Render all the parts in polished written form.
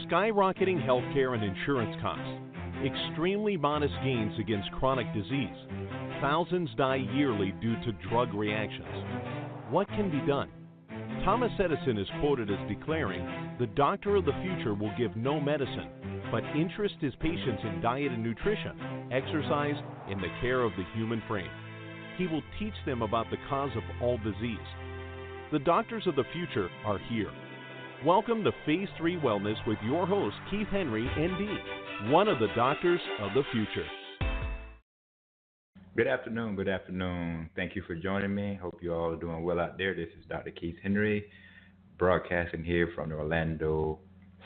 skyrocketing healthcare and insurance costs, extremely modest gains against chronic disease. Thousands die yearly due to drug reactions. What can be done? Thomas Edison is quoted as declaring, "The doctor of the future will give no medicine, but interest his patients in diet and nutrition, exercise, and the care of the human frame. He will teach them about the cause of all disease." The doctors of the future are here. Welcome to Phase 3 Wellness with your host, Keith Henry, ND, one of the doctors of the future. Good afternoon. Good afternoon. Thank you for joining me. Hope you all are doing well out there. This is Dr. Keith Henry, broadcasting here from the Orlando,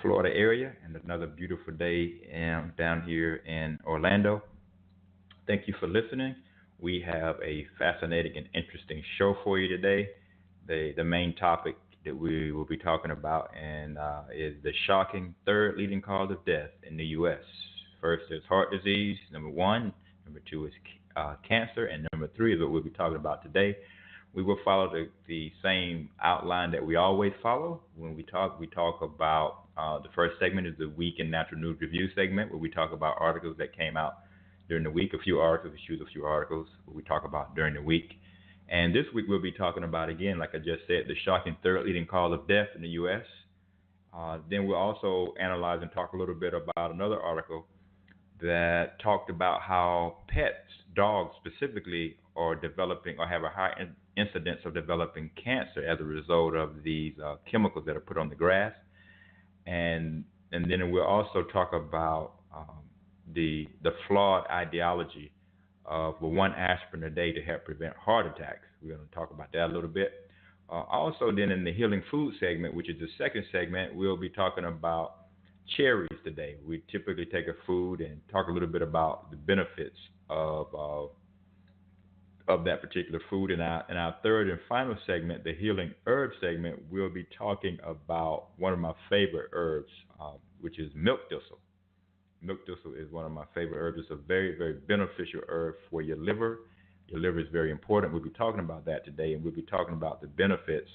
Florida area, and another beautiful day down here in Orlando. Thank you for listening. We have a fascinating and interesting show for you today. The main topic that we will be talking about is the shocking third leading cause of death in the U.S. First is heart disease, number one. Number two is cancer, and number three is what we'll be talking about today. We will follow the same outline that we always follow. When we talk about the first segment is the Week in Natural News Review segment, where we talk about articles that came out during the week, a few articles what we talk about during the week. And this week we'll be talking about, again, like I just said, the shocking third leading cause of death in the U.S. Then we'll also analyze and talk a little bit about another article that talked about how pets, dogs specifically, are developing or have a high incidence of developing cancer as a result of these chemicals that are put on the grass. And then we'll also talk about the flawed ideology of one aspirin a day to help prevent heart attacks. We're going to talk about that a little bit. Also, then in the Healing Food segment, which is the second segment, we'll be talking about cherries today. We typically take a food and talk a little bit about the benefits of that particular food. In our third and final segment, the Healing Herb segment, we'll be talking about one of my favorite herbs, which is milk thistle. Milk thistle is one of my favorite herbs. It's a very, very beneficial herb for your liver. Your liver is very important. We'll be talking about that today, and we'll be talking about the benefits,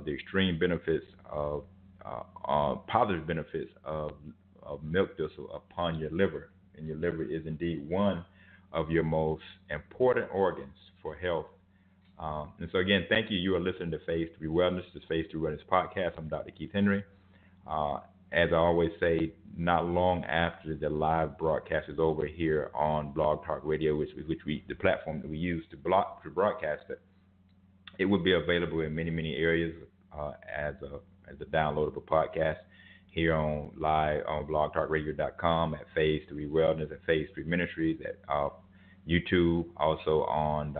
the extreme benefits of positive benefits of milk thistle upon your liver. And your liver is indeed one of your most important organs for health. And so again, thank you. You are listening to Phase 3 Wellness. This is Phase 3 Wellness Podcast. I'm Dr. Keith Henry. As I always say, not long after the live broadcast is over here on Blog Talk Radio, which the platform that we use to broadcast it, it will be available in many, many areas as a downloadable podcast here on live on blogtalkradio.com, at Phase 3 Wellness, at Phase 3 Ministries, at YouTube, also on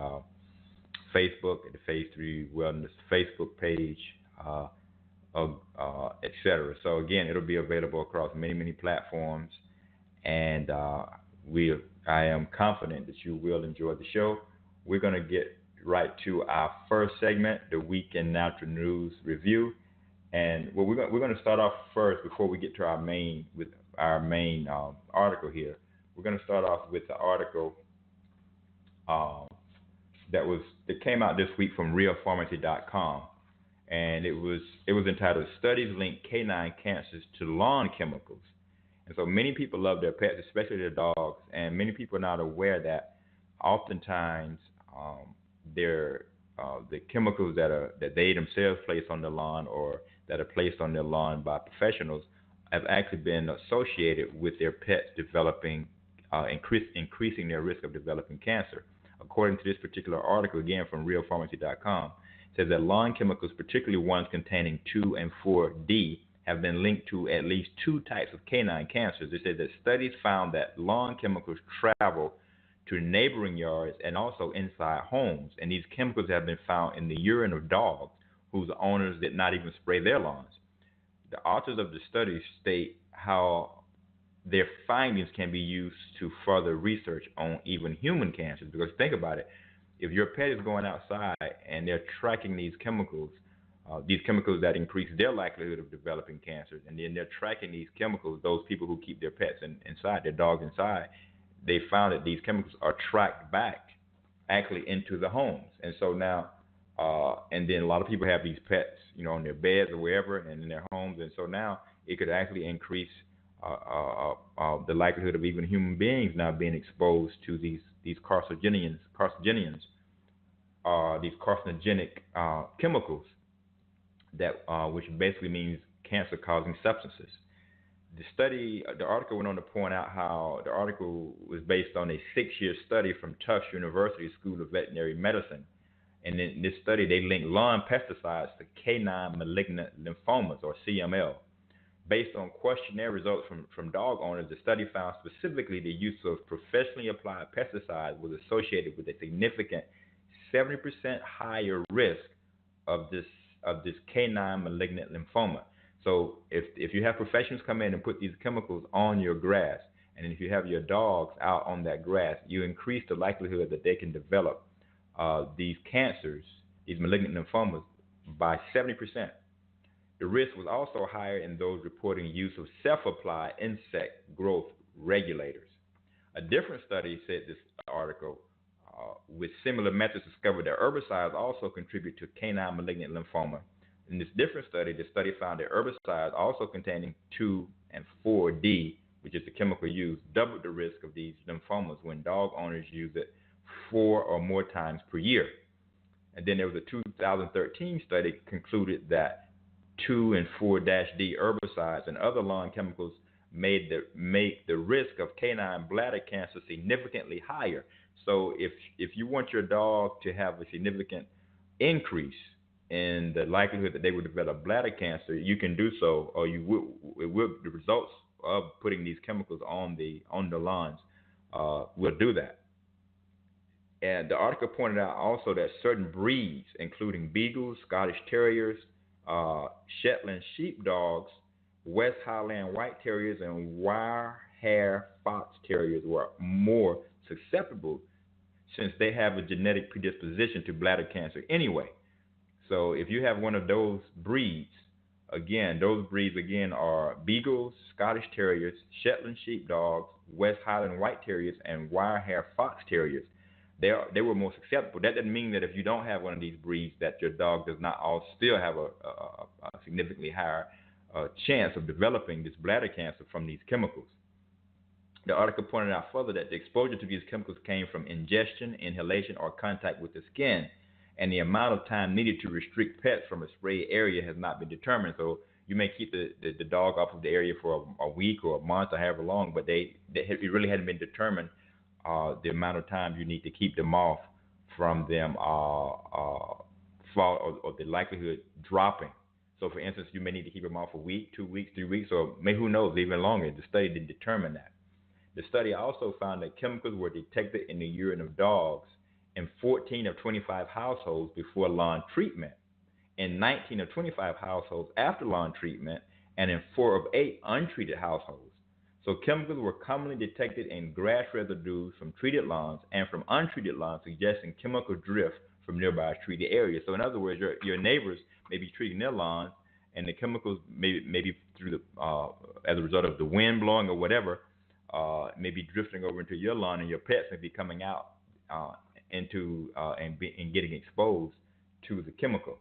Facebook at the Phase 3 Wellness Facebook page, etc. So again, it'll be available across many, many platforms, and I am confident that you will enjoy the show. We're going to get right to our first segment, the Week in Natural News Review. And we're going to start off first before we get to our main article here. We're going to start off with the article that came out this week from realpharmacy.com, and it was entitled "Studies Link Canine Cancers to Lawn Chemicals." And so many people love their pets, especially their dogs, and many people are not aware that oftentimes the chemicals that they themselves place on the lawn or that are placed on their lawn by professionals have actually been associated with their pets developing, increasing their risk of developing cancer. According to this particular article, again from realpharmacy.com, it says that lawn chemicals, particularly ones containing 2 and 4-D, have been linked to at least 2 types of canine cancers. They said that studies found that lawn chemicals travel to neighboring yards and also inside homes, and these chemicals have been found in the urine of dogs whose owners did not even spray their lawns. The authors of the study state how their findings can be used to further research on even human cancers. Because think about it, if your pet is going outside and they're tracking these chemicals that increase their likelihood of developing cancers, and then they're tracking these chemicals, those people who keep their pets inside, their dogs inside, they found that these chemicals are tracked back actually into the homes. And so now And then a lot of people have these pets, on their beds or wherever, and in their homes, and so now it could actually increase the likelihood of even human beings now being exposed to these carcinogens, these carcinogenic chemicals that which basically means cancer-causing substances. The article went on to point out how the article was based on a 6-year study from Tufts University School of Veterinary Medicine. And in this study, they linked lawn pesticides to canine malignant lymphomas, or CML. Based on questionnaire results from dog owners, the study found specifically the use of professionally applied pesticides was associated with a significant 70% higher risk of this canine malignant lymphoma. So if you have professionals come in and put these chemicals on your grass, and if you have your dogs out on that grass, you increase the likelihood that they can develop these cancers, these malignant lymphomas, by 70%. The risk was also higher in those reporting use of self-applied insect growth regulators. A different study, said this article, with similar methods discovered that herbicides also contribute to canine malignant lymphoma. In this different study, the study found that herbicides also containing 2 and 4-D, which is the chemical used, doubled the risk of these lymphomas when dog owners use it 4 or more times per year. And then there was a 2013 study concluded that 2 and 4-D herbicides and other lawn chemicals make the risk of canine bladder cancer significantly higher. So if you want your dog to have a significant increase in the likelihood that they will develop bladder cancer, you can do so, or the results of putting these chemicals on the lawns will do that. And the article pointed out also that certain breeds, including beagles, Scottish terriers, Shetland sheepdogs, West Highland white terriers, and wire hair fox terriers were more susceptible since they have a genetic predisposition to bladder cancer anyway. So if you have one of those breeds are beagles, Scottish terriers, Shetland sheepdogs, West Highland white terriers, and wire hair fox terriers. They were more susceptible. That doesn't mean that if you don't have one of these breeds that your dog does not still have a significantly higher chance of developing this bladder cancer from these chemicals. The article pointed out further that the exposure to these chemicals came from ingestion, inhalation, or contact with the skin, and the amount of time needed to restrict pets from a sprayed area has not been determined. So you may keep the dog off of the area for a week or a month or however long, but it really hadn't been determined the amount of time you need to keep them off from them or the likelihood dropping. So, for instance, you may need to keep them off a week, 2 weeks, 3 weeks, or maybe who knows, even longer. The study didn't determine that. The study also found that chemicals were detected in the urine of dogs in 14 of 25 households before lawn treatment, in 19 of 25 households after lawn treatment, and in 4 of 8 untreated households. So chemicals were commonly detected in grass residues from treated lawns and from untreated lawns, suggesting chemical drift from nearby treated areas. So in other words, your neighbors may be treating their lawns, and the chemicals maybe through the as a result of the wind blowing or whatever, may be drifting over into your lawn, and your pets may be coming out and getting exposed to the chemical.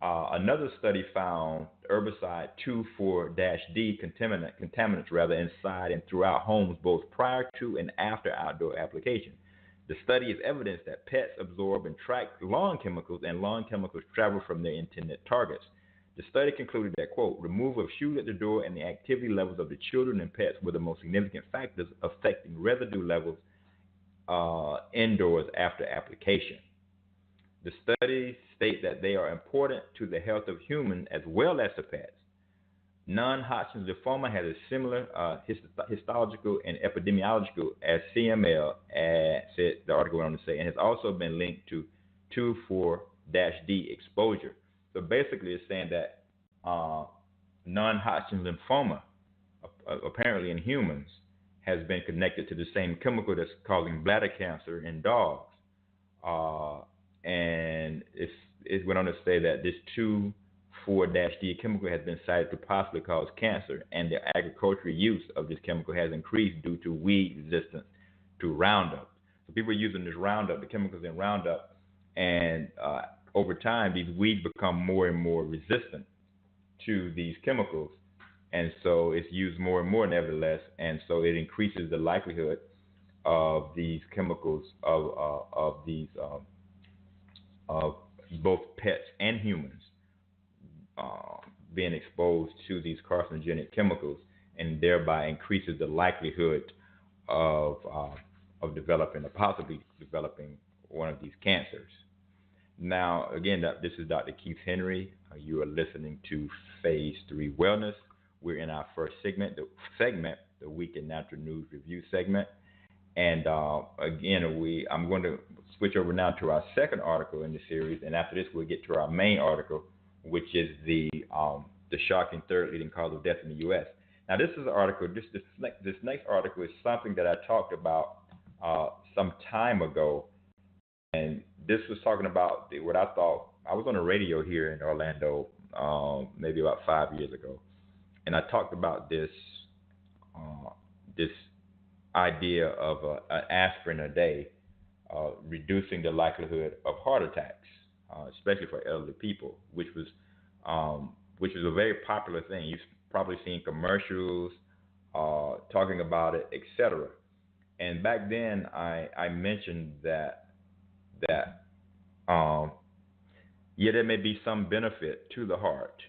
Another study found herbicide 2,4-D contaminants inside and throughout homes both prior to and after outdoor application. The study is evidence that pets absorb and track lawn chemicals, and lawn chemicals travel from their intended targets. The study concluded that, quote, removal of shoes at the door and the activity levels of the children and pets were the most significant factors affecting residue levels indoors after application. The studies state that they are important to the health of humans as well as the pets. Non-Hodgkin's lymphoma has a similar histological and epidemiological as CML, said the article went on to say, and has also been linked to 2,4-D exposure. So basically it's saying that non-Hodgkin's lymphoma, apparently in humans, has been connected to the same chemical that's causing bladder cancer in dogs. And it went on to say that this 2,4-D chemical has been cited to possibly cause cancer, and the agricultural use of this chemical has increased due to weed resistance to Roundup. So people are using this Roundup, the chemicals in Roundup, and over time, these weeds become more and more resistant to these chemicals, and so it's used more and more, nevertheless, and so it increases the likelihood of these chemicals of both pets and humans being exposed to these carcinogenic chemicals, and thereby increases the likelihood of developing or possibly developing one of these cancers. Now, again, this is Dr. Keith Henry. You are listening to Phase 3 Wellness. We're in our first segment, the Week in Natural News Review segment. And again, I'm going to switch over now to our second article in the series, and after this, we'll get to our main article, which is the shocking third leading cause of death in the U.S. Now, this is an article. This next article is something that I talked about some time ago, and this was talking about what I thought. I was on the radio here in Orlando maybe about 5 years ago, and I talked about this idea of an aspirin a day reducing the likelihood of heart attacks, especially for elderly people, which was a very popular thing. You've probably seen commercials talking about it, etc. And back then, I mentioned that there may be some benefit to the heart,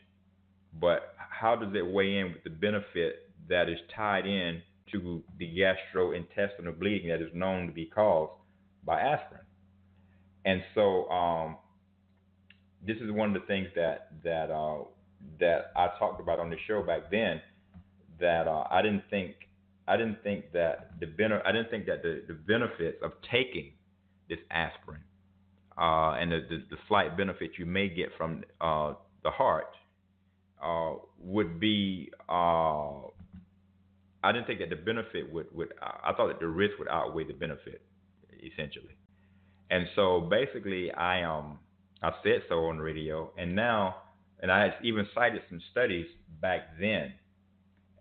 but how does it weigh in with the benefit that is tied in to the gastrointestinal bleeding that is known to be caused by aspirin? And so this is one of the things that I talked about on the show back then, that I didn't think that the benefits of taking this aspirin and the slight benefit you may get from the heart would be. I didn't think that the benefit would. I thought that the risk would outweigh the benefit, essentially. And so basically, I said so on the radio, and I had even cited some studies back then,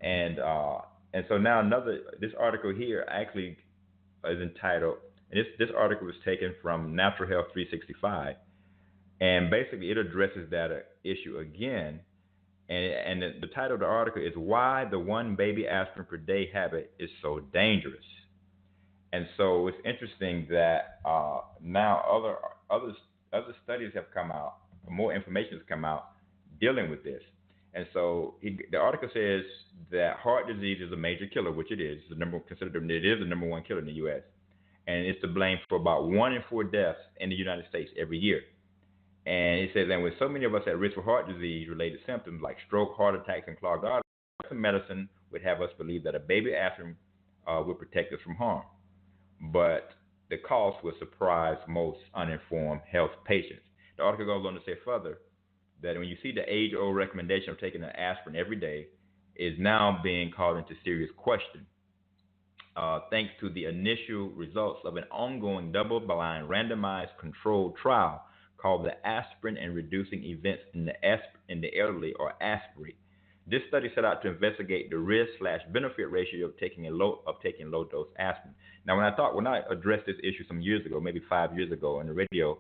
and so now this article here actually is entitled. And this article was taken from Natural Health 365, and basically it addresses that issue again. And the title of the article is "Why the One Baby Aspirin Per Day Habit is So Dangerous." And so it's interesting that now other studies have come out, more information has come out dealing with this. And so the article says that heart disease is a major killer, which it is. It is the number one killer in the U.S. And it's to blame for about 1 in 4 deaths in the United States every year. And it says, and with so many of us at risk for heart disease-related symptoms like stroke, heart attacks, and clogged arteries, medicine would have us believe that a baby aspirin would protect us from harm. But the cost would surprise most uninformed health patients. The article goes on to say further that when you see the age-old recommendation of taking an aspirin every day is now being called into serious question, thanks to the initial results of an ongoing double-blind randomized controlled trial called the Aspirin and Reducing Events in the Elderly, or ASPRI. This study set out to investigate the risk/benefit ratio of taking low-dose aspirin. Now, when I addressed this issue some years ago, maybe 5 years ago on the radio,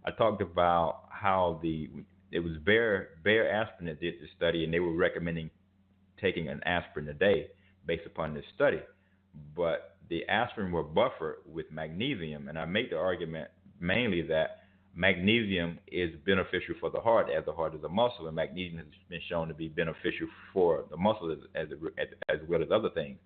I talked about how it was Bayer Aspirin that did this study, and they were recommending taking an aspirin a day based upon this study. But the aspirin were buffered with magnesium, and I make the argument mainly that magnesium is beneficial for the heart, as the heart is a muscle, and magnesium has been shown to be beneficial for the muscle as well as other things.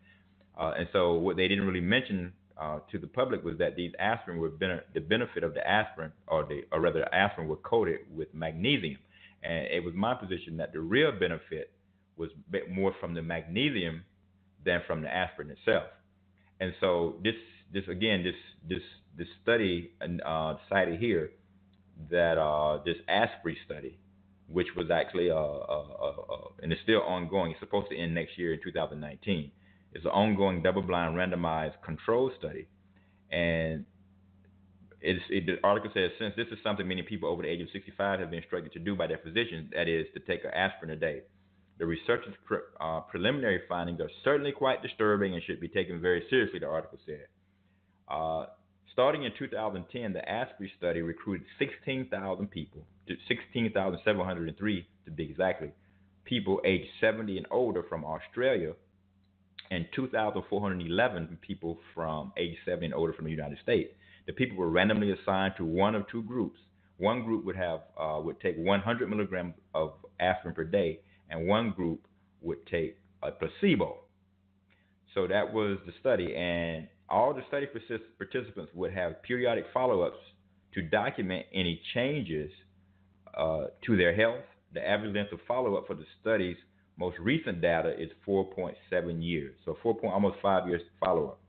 And so what they didn't really mention to the public was that these aspirin were the benefit of the aspirin, or rather the aspirin were coated with magnesium. And it was my position that the real benefit was a bit more from the magnesium than from the aspirin itself. And so this study cited here, that this ASPRI study, which was actually and it's still ongoing. It's supposed to end next year in 2019. It's an ongoing double-blind randomized control study, and the article says, since this is something many people over the age of 65 have been instructed to do by their physicians, that is, to take an aspirin a day, the researchers' preliminary findings are certainly quite disturbing and should be taken very seriously, the article said. Starting in 2010, the aspirin study recruited 16,000 people, 16,703 to be exactly, people aged 70 and older from Australia, and 2,411 people from age 70 and older from the United States. The people were randomly assigned to one of two groups. One group would take 100 milligrams of aspirin per day, and one group would take a placebo. So that was the study, and all the study participants would have periodic follow-ups to document any changes to their health. The average length of follow-up for the study's most recent data is 4.7 years, so almost 5 years follow-up.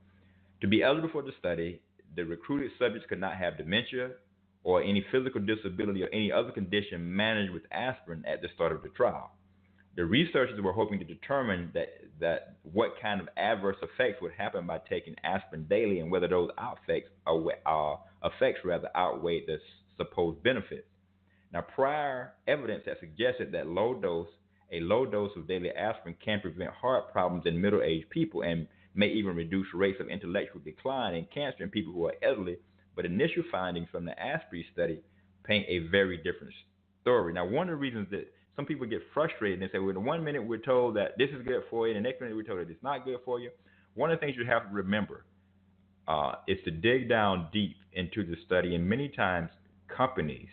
To be eligible for the study, the recruited subjects could not have dementia or any physical disability or any other condition managed with aspirin at the start of the trial. The researchers were hoping to determine that what kind of adverse effects would happen by taking aspirin daily and whether those effects outweighed the supposed benefits. Now, prior evidence has suggested that a low dose of daily aspirin can prevent heart problems in middle-aged people and may even reduce rates of intellectual decline and cancer in people who are elderly, but initial findings from the aspirin study paint a very different story. Now, one of the reasons that some people get frustrated and say, well, in 1 minute we're told that this is good for you, and the next minute we're told that it's not good for you. One of the things you have to remember is to dig down deep into the study, and many times companies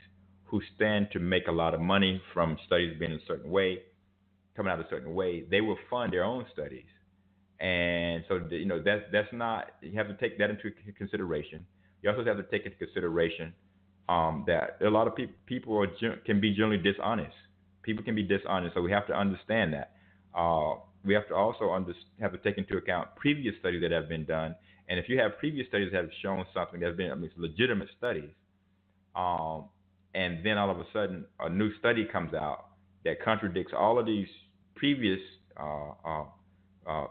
who stand to make a lot of money from studies being a certain way, coming out a certain way, they will fund their own studies. And so, that's not, you have to take that into consideration. You also have to take into consideration that a lot of people can be generally dishonest. People can be dishonest, so we have to understand that. We have to also have to take into account previous studies that have been done. And if you have previous studies that have shown something that's been legitimate studies, and then all of a sudden a new study comes out that contradicts all of these previous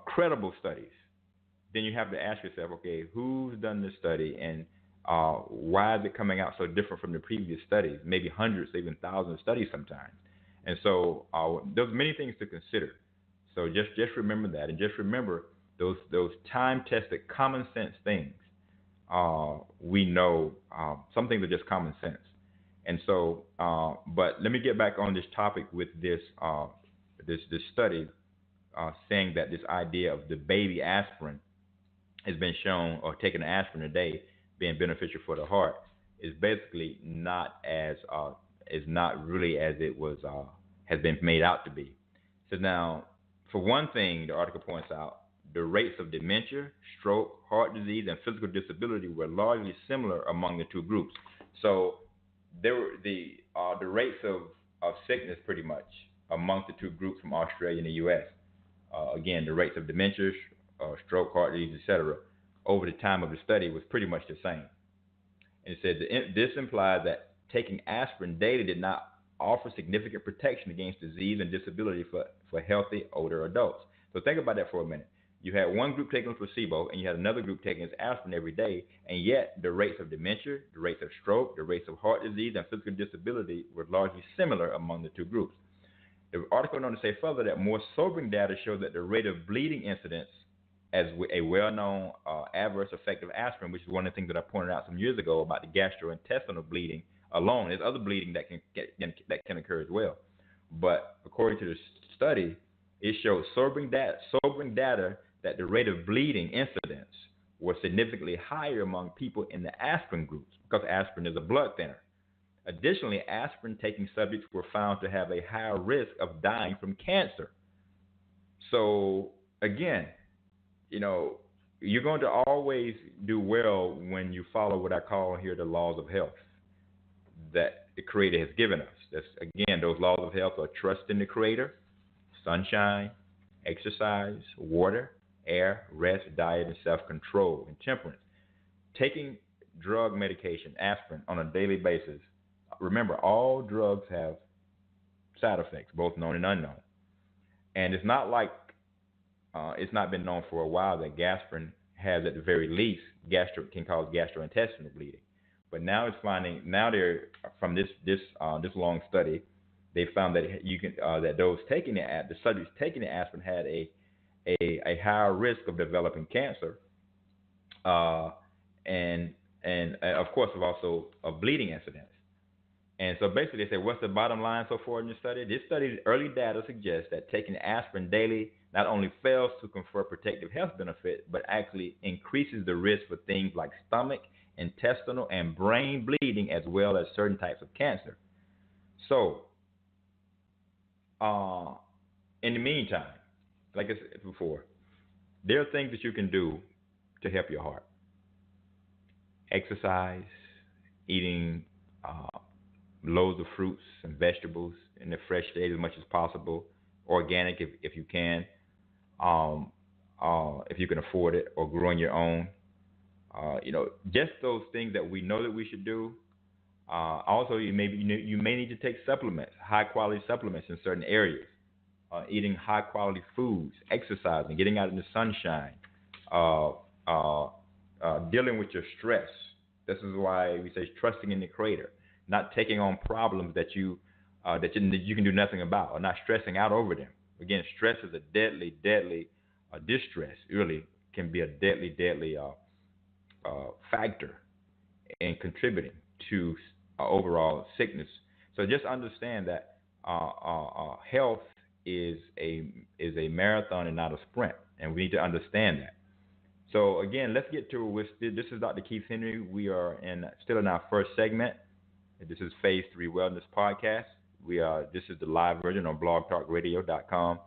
credible studies, then you have to ask yourself, okay, who's done this study and why is it coming out so different from the previous studies? Maybe hundreds, even thousands of studies sometimes. And so there's many things to consider. So just remember that, and just remember those time-tested, common sense things. We know some things are just common sense. And so, but let me get back on this topic with this study saying that this idea of the baby aspirin has been shown, or taking aspirin a day being beneficial for the heart, is basically not really as it was has been made out to be. So now, for one thing, the article points out the rates of dementia, stroke, heart disease, and physical disability were largely similar among the two groups. So there were the rates of sickness pretty much amongst the two groups from Australia and the U.S. Again, the rates of dementia, stroke, heart disease, etc., over the time of the study was pretty much the same. And it said this implies that taking aspirin daily did not offer significant protection against disease and disability for healthy older adults. So think about that for a minute. You had one group taking a placebo, and you had another group taking aspirin every day, and yet the rates of dementia, the rates of stroke, the rates of heart disease, and physical disability were largely similar among the two groups. The article went on to say further that more sobering data showed that the rate of bleeding incidence as a well-known adverse effect of aspirin, which is one of the things that I pointed out some years ago about the gastrointestinal bleeding alone. There's other bleeding that can occur as well. But according to the study, it showed sobering data that the rate of bleeding incidence was significantly higher among people in the aspirin groups, because aspirin is a blood thinner. Additionally, aspirin-taking subjects were found to have a higher risk of dying from cancer. So, again, you're going to always do well when you follow what I call here the laws of health that the Creator has given us. That's, again, those laws of health are trust in the Creator, sunshine, exercise, water, air, rest, diet, and self-control, and temperance. Taking drug medication, aspirin, on a daily basis. Remember, all drugs have side effects, both known and unknown. And it's not like it's not been known for a while that aspirin has, at the very least, can cause gastrointestinal bleeding. But now they're from this long study, they found that that those taking the subjects taking the aspirin had a higher risk of developing cancer, and and of course, of also bleeding incidents. And so basically, they say, what's the bottom line so far in this study? This study's early data suggests that taking aspirin daily not only fails to confer protective health benefit, but actually increases the risk for things like stomach, intestinal, and brain bleeding, as well as certain types of cancer. So, in the meantime, like I said before, there are things that you can do to help your heart. Exercise, eating loads of fruits and vegetables in the fresh state as much as possible, organic if you can, if you can afford it, or growing your own. Just those things that we know that we should do. Also, you may need to take supplements, high quality supplements in certain areas. Eating high quality foods, exercising, getting out in the sunshine, dealing with your stress. This is why we say trusting in the Creator, not taking on problems that you can do nothing about, or not stressing out over them. Again, stress is a deadly distress. Really can be a deadly factor in contributing to overall sickness. So just understand that health is a marathon and not a sprint, and we need to understand that. So again, let's get to it. This is Dr. Keith Henry. We are still in our first segment. This is Phase 3 Wellness Podcast. This is the live version on blogtalkradio.com.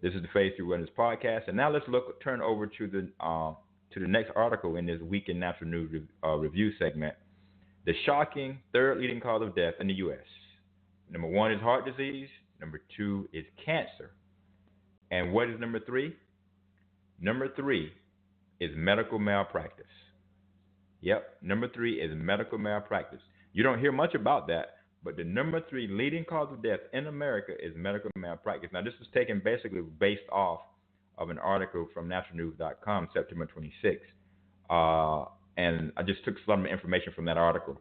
This is the Phase 3 Wellness Podcast, and now let's turn over to the next article in this Week in Natural News review segment. The shocking third leading cause of death in the U.S. Number 1 is heart disease. Number 2 is cancer. And what is number 3? Number 3 is medical malpractice. Yep, number 3 is medical malpractice. You don't hear much about that, but the number 3 leading cause of death in America is medical malpractice. Now, this was taken basically based off of an article from naturalnews.com, September 26th. And I just took some information from that article.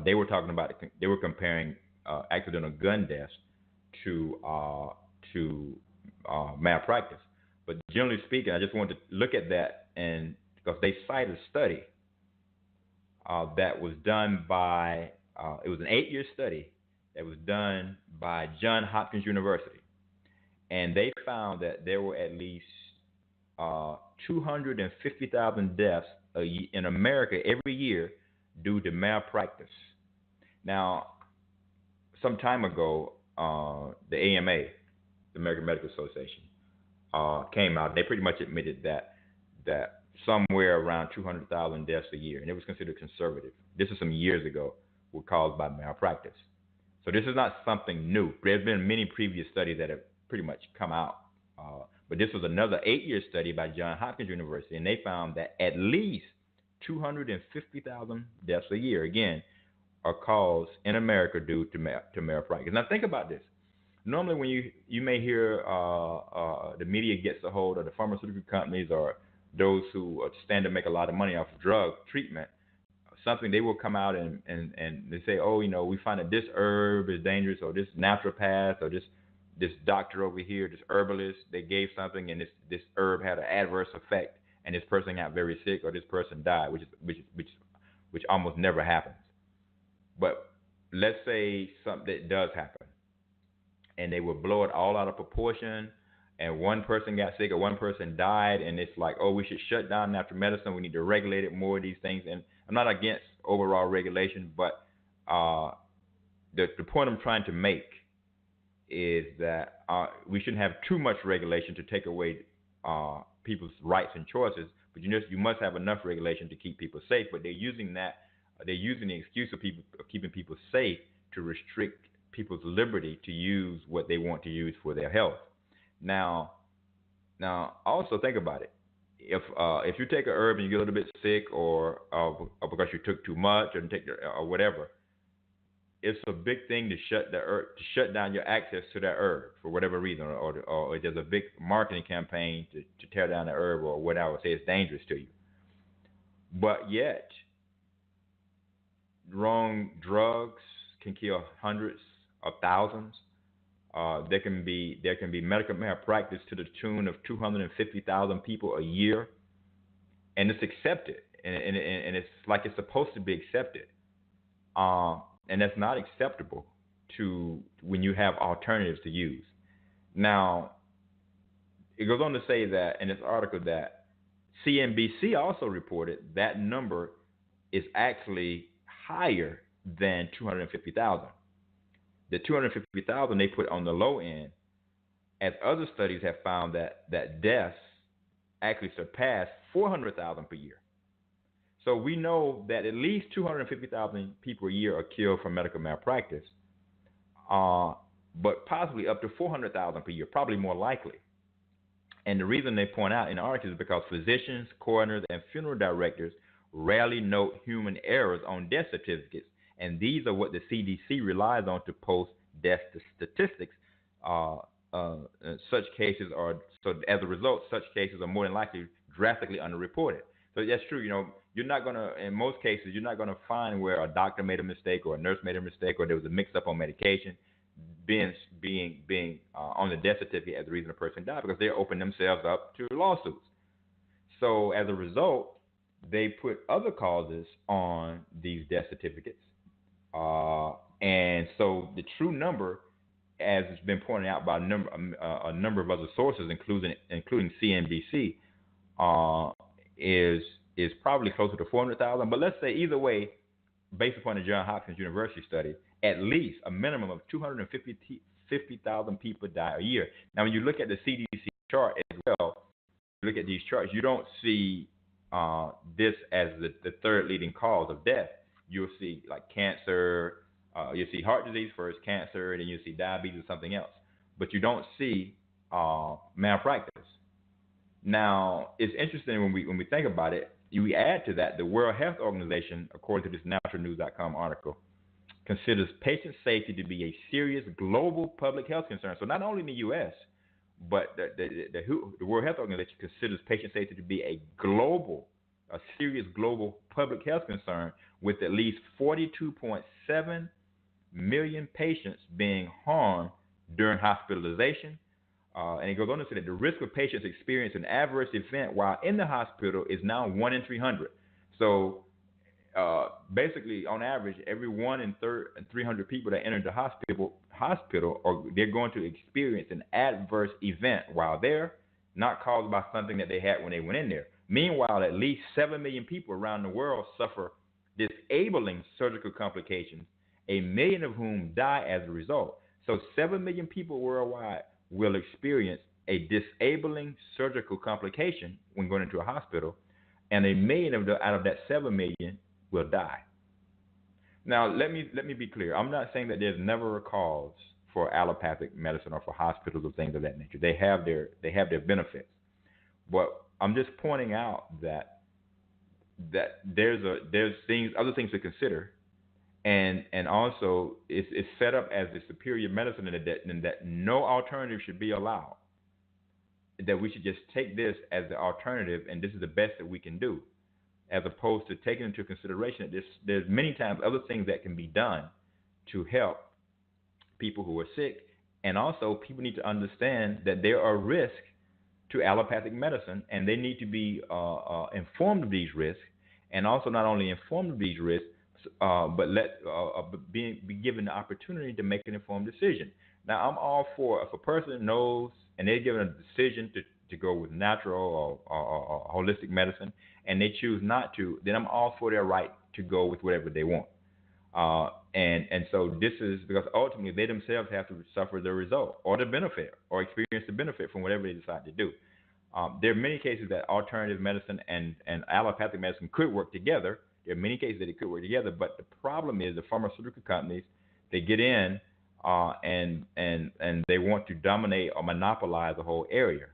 They were comparing accidental gun deaths to malpractice. But generally speaking, I just wanted to look at that, and because they cite a study that was done by, it was an 8-year study that was done by Johns Hopkins University. And they found that there were at least 250,000 deaths in America every year due to malpractice. Now, some time ago, the AMA, the American Medical Association, came out. They pretty much admitted that somewhere around 200,000 deaths a year, and it was considered conservative. This is some years ago, were caused by malpractice. So this is not something new. There's been many previous studies that have pretty much come out, but this was another 8-year study by Johns Hopkins University, and they found that at least 250,000 deaths a year, again, are caused in America due to malpractice. Now think about this. Normally, when you may hear the media gets a hold of the pharmaceutical companies or those who stand to make a lot of money off of drug treatment, something they will come out and they say, oh, we find that this herb is dangerous, or this naturopath, or this doctor over here, this herbalist, they gave something and this herb had an adverse effect, and this person got very sick, or this person died, which almost never happens. But let's say something that does happen, and they will blow it all out of proportion, and one person got sick or one person died, and it's like, oh, we should shut down natural medicine. We need to regulate it more, these things. And I'm not against overall regulation, but the point I'm trying to make is that we shouldn't have too much regulation to take away people's rights and choices, but you must have enough regulation to keep people safe. But they're using the excuse of keeping people safe to restrict people's liberty to use what they want to use for their health. Now, also think about it. If you take a herb and you get a little bit sick, or because you took too much, or whatever, it's a big thing to shut down your access to that herb for whatever reason, or there's a big marketing campaign to tear down the herb or whatever, say it's dangerous to you. But yet, wrong drugs can kill hundreds of thousands. There can be medical malpractice to the tune of 250,000 people a year, and it's accepted. and it's like it's supposed to be accepted, and that's not acceptable to when you have alternatives to use. Now, it goes on to say that in this article that CNBC also reported that number is actually higher than 250,000. The 250,000 they put on the low end, as other studies have found that deaths actually surpass 400,000 per year. So we know that at least 250,000 people a year are killed from medical malpractice, but possibly up to 400,000 per year, probably more likely. And the reason they point out in the article is because physicians, coroners, and funeral directors rarely note human errors on death certificates, and these are what the CDC relies on to post death statistics. Such cases are so as a result, such cases are more than likely drastically underreported. So that's true. You're not gonna, in most cases, you're not gonna find where a doctor made a mistake or a nurse made a mistake or there was a mix-up on medication being on the death certificate as the reason a person died, because they open themselves up to lawsuits. So as a result, they put other causes on these death certificates, and so the true number, as it's been pointed out by a number of other sources, including CNBC, is probably closer to 400,000. But let's say either way, based upon the Johns Hopkins University study, at least a minimum of 250,000 people die a year. Now, when you look at the CDC chart as well, you look at these charts, you don't see this as the third leading cause of death. You'll see like cancer, you'll see heart disease first, cancer, then you'll see diabetes or something else. But you don't see malpractice. Now, it's interesting when we think about it. We add to that the World Health Organization, according to this naturalnews.com article, considers patient safety to be a serious global public health concern. So not only in the U.S., but the World Health Organization considers patient safety to be a serious global public health concern, with at least 42.7 million patients being harmed during hospitalization. And it goes on to say that the risk of patients experiencing an adverse event while in the hospital is now 1 in 300. So basically, on average, every 1 in 300 people that enter the hospital, or they're going to experience an adverse event while there, not caused by something that they had when they went in there. Meanwhile, at least 7 million people around the world suffer disabling surgical complications, 1 million of whom die as a result. So 7 million people worldwide will experience a disabling surgical complication when going into a hospital, and 1 million out of that 7 million will die. Now, let me be clear. I'm not saying that there's never a cause for allopathic medicine or for hospitals or things of that nature. They have their benefits, but I'm just pointing out that there's other things to consider, and also it's set up as the superior medicine in that no alternative should be allowed. That we should just take this as the alternative, and this is the best that we can do, as opposed to taking into consideration that there's many times other things that can be done to help people who are sick, and also people need to understand that there are risks to allopathic medicine, and they need to be informed of these risks, and also not only informed of these risks, but be given the opportunity to make an informed decision. Now, I'm all for, if a person knows and they're given a decision to go with natural or holistic medicine, and they choose not to, then I'm all for their right to go with whatever they want. And so this is because ultimately they themselves have to suffer the result or the benefit or experience the benefit from whatever they decide to do. There are many cases that alternative medicine and allopathic medicine could work together. There are many cases that it could work together, but the problem is the pharmaceutical companies, they get in and they want to dominate or monopolize the whole area,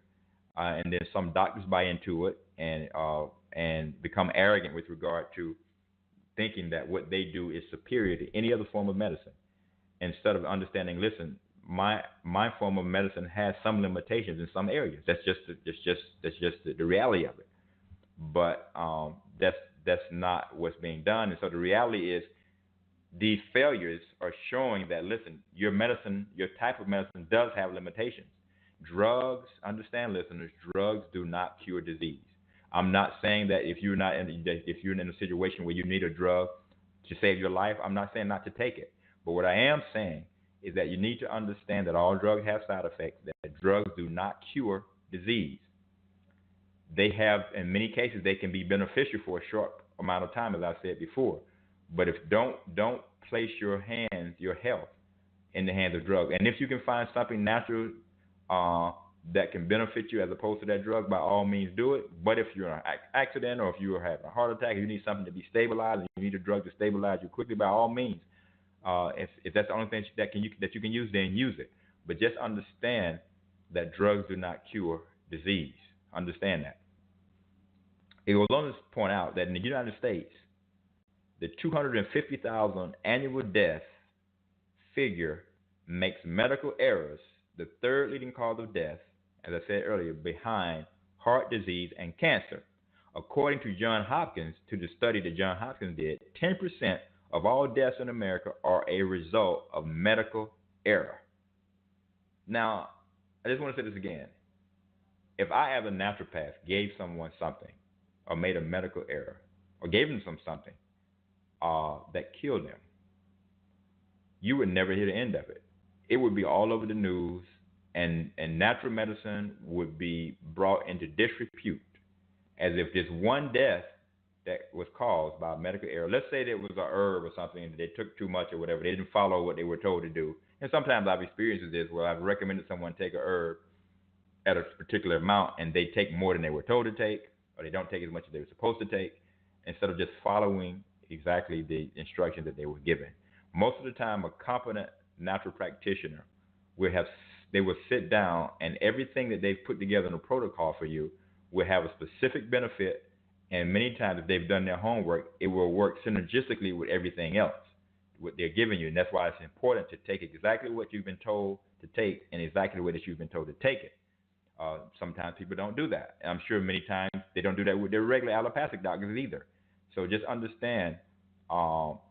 and then some doctors buy into it and become arrogant with regard to thinking that what they do is superior to any other form of medicine, instead of understanding, listen, my form of medicine has some limitations in some areas. That's just the reality of it. But that's not what's being done. And so the reality is these failures are showing that, listen, your medicine, your type of medicine does have limitations. Drugs, understand, listeners, drugs do not cure disease. I'm not saying that if you're in a situation where you need a drug to save your life, I'm not saying not to take it. But what I am saying is that you need to understand that all drugs have side effects, that drugs do not cure disease. They have, in many cases, they can be beneficial for a short amount of time, as I said before. But if don't place your health in the hands of drugs. And if you can find something natural that can benefit you as opposed to that drug, by all means do it. But if you're in an accident or if you are having a heart attack, you need something to be stabilized, and you need a drug to stabilize you quickly, by all means. If that's the only thing that you can use, then use it. But just understand that drugs do not cure disease. Understand that. It will only point out that in the United States, the 250,000 annual death figure makes medical errors the third leading cause of death, as I said earlier, behind heart disease and cancer. According to Johns Hopkins, to the study that Johns Hopkins did, 10% of all deaths in America are a result of medical error. Now, I just want to say this again. If I, as a naturopath, gave someone something or made a medical error or gave them something that killed them, you would never hear the end of it. It would be all over the news, and natural medicine would be brought into disrepute as if this one death that was caused by a medical error. Let's say that it was a herb or something and they took too much or whatever. They didn't follow what they were told to do. And sometimes I've experienced this where I've recommended someone take a herb at a particular amount and they take more than they were told to take, or they don't take as much as they were supposed to take, instead of just following exactly the instructions that they were given. Most of the time, a competent natural practitioner will sit down, and everything that they've put together in a protocol for you will have a specific benefit. And many times, if they've done their homework, it will work synergistically with everything else, what they're giving you. And that's why it's important to take exactly what you've been told to take and exactly the way that you've been told to take it. Sometimes people don't do that. And I'm sure many times they don't do that with their regular allopathic doctors either. So just understand, now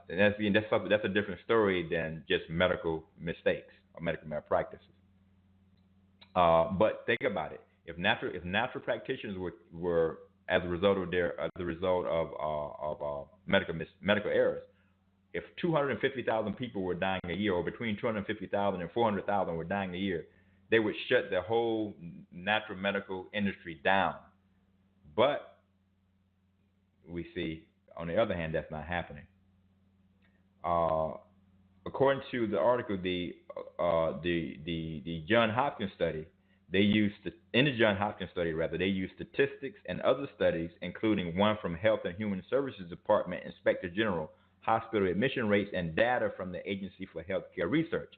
that's a different story than just medical mistakes or medical malpractices. But think about it. If natural practitioners were as a result of medical errors, if 250,000 people were dying a year, or between 250,000 and 400,000 were dying a year, they would shut the whole natural medical industry down. But we see, on the other hand, that's not happening. According to the article, the Johns Hopkins study, in the Johns Hopkins study, they used statistics and other studies, including one from Health and Human Services Department Inspector General, hospital admission rates, and data from the Agency for Healthcare Research.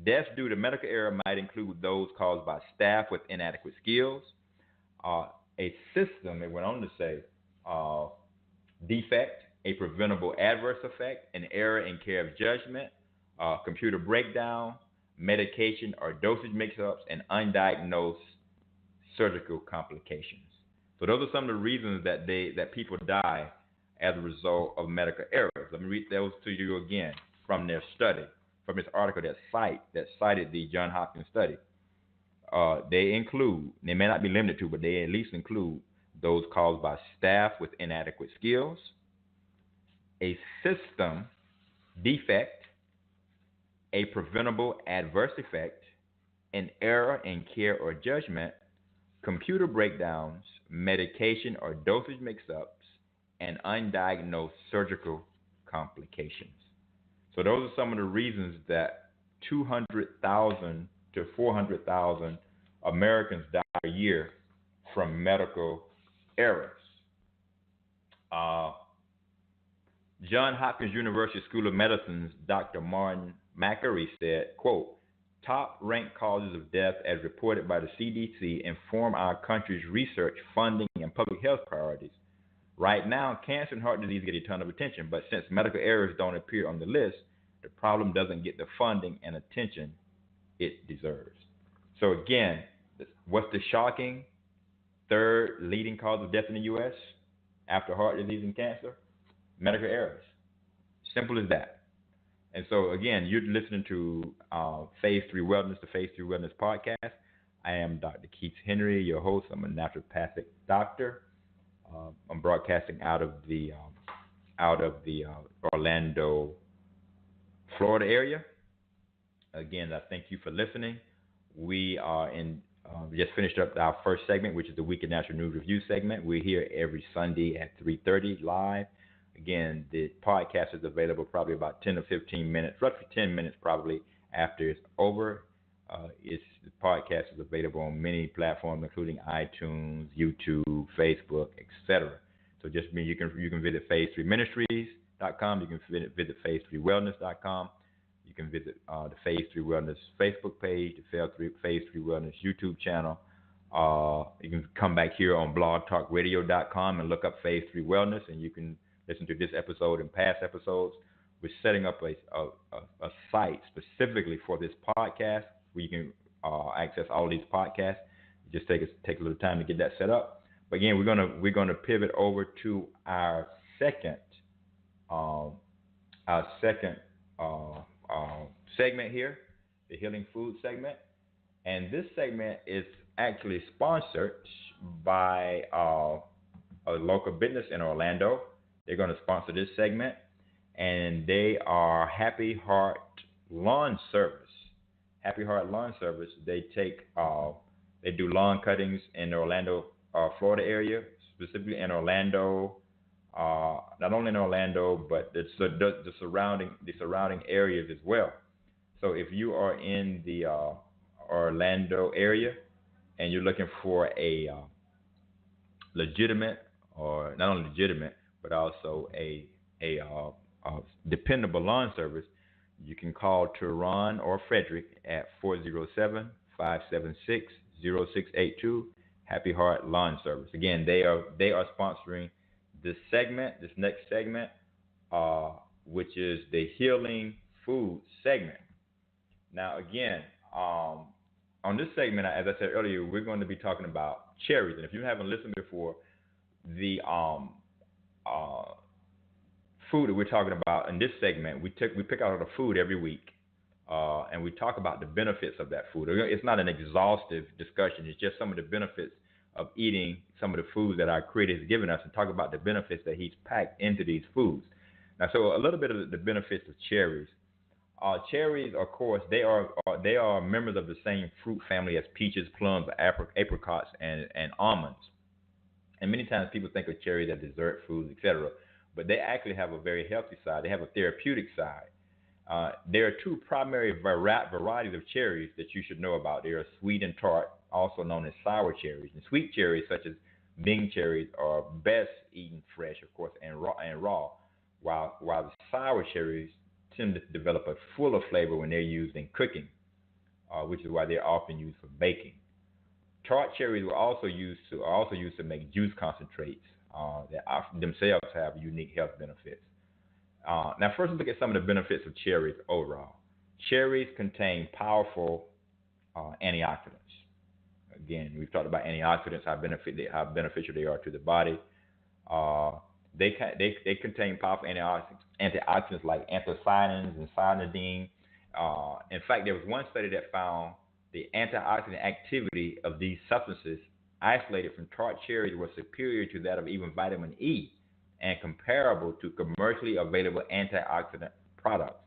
Deaths due to medical error might include those caused by staff with inadequate skills, a system, it went on to say, defect, a preventable adverse effect, an error in care of judgment, computer breakdown, medication or dosage mix-ups, and undiagnosed surgical complications. So those are some of the reasons that people die as a result of medical errors. Let me read those to you again from their study, from this article that cited the Johns Hopkins study. They may not be limited to, but they at least include those caused by staff with inadequate skills, a system defect, a preventable adverse effect, an error in care or judgment, computer breakdowns, medication or dosage mix-ups, and undiagnosed surgical complications. So those are some of the reasons that 200,000 to 400,000 Americans die a year from medical errors. Johns Hopkins University School of Medicine's Dr. Martin Makary said, quote, top-ranked causes of death as reported by the CDC inform our country's research, funding, and public health priorities. Right now, cancer and heart disease get a ton of attention, but since medical errors don't appear on the list, the problem doesn't get the funding and attention it deserves. So again, what's the shocking third leading cause of death in the U.S. after heart disease and cancer? Medical errors. Simple as that. And so again, you're listening to Phase 3 Wellness, the Phase 3 Wellness podcast. I am Dr. Keith Henry, your host. I'm a naturopathic doctor. I'm broadcasting out of the Orlando, Florida area. Again, I thank you for listening. We are we just finished up our first segment, which is the Week in Natural News Review segment. We're here every Sunday at 3:30 live. Again, the podcast is available probably about 10 to 15 minutes, roughly 10 minutes probably after it's over. The podcast is available on many platforms, including iTunes, YouTube, Facebook, etc. So just mean you can visit phase3ministries.com. You can visit phase3wellness.com. You can visit the Phase 3 Wellness Facebook page, the Phase 3 Wellness YouTube channel. You can come back here on blogtalkradio.com and look up Phase 3 Wellness, and you can listen to this episode and past episodes. We're setting up a site specifically for this podcast where you can access all these podcasts. It just take a little time to get that set up. But again, we're gonna pivot over to our second segment here, the Healing Food segment. And this segment is actually sponsored by a local business in Orlando. They're going to sponsor this segment, and they are Happy Heart Lawn Service. Happy Heart Lawn Service. They do lawn cuttings in the Orlando, Florida area, specifically in Orlando. Not only in Orlando, but the surrounding areas as well. So if you are in the Orlando area and you're looking for a legitimate, or not only legitimate, but also a dependable lawn service, you can call Teron or Frederick at 407-576-0682. Happy Heart Lawn Service. Again, they are sponsoring this next segment, which is the Healing Food segment. Now, again, on this segment, as I said earlier, we're going to be talking about cherries. And if you haven't listened before, the food that we're talking about in this segment, we pick out a food every week, and we talk about the benefits of that food. It's not an exhaustive discussion. It's just some of the benefits of eating some of the foods that our Creator has given us, and talk about the benefits that He's packed into these foods. Now, so a little bit of the benefits of cherries. Cherries, of course, they are members of the same fruit family as peaches, plums, apricots, and almonds. And many times people think of cherries as dessert foods, etc., but they actually have a very healthy side. They have a therapeutic side. There are two primary varieties of cherries that you should know about. They are sweet and tart, also known as sour cherries. And sweet cherries, such as Bing cherries, are best eaten fresh, of course, and raw. While the sour cherries tend to develop a fuller flavor when they're used in cooking, which is why they're often used for baking. Tart cherries are also used to make juice concentrates that themselves have unique health benefits. Now, first, let's look at some of the benefits of cherries overall. Cherries contain powerful antioxidants. Again, we've talked about antioxidants, how beneficial they are to the body. They contain powerful antioxidants like anthocyanins and cyanidine. In fact, there was one study that found the antioxidant activity of these substances isolated from tart cherries was superior to that of even vitamin E, and comparable to commercially available antioxidant products.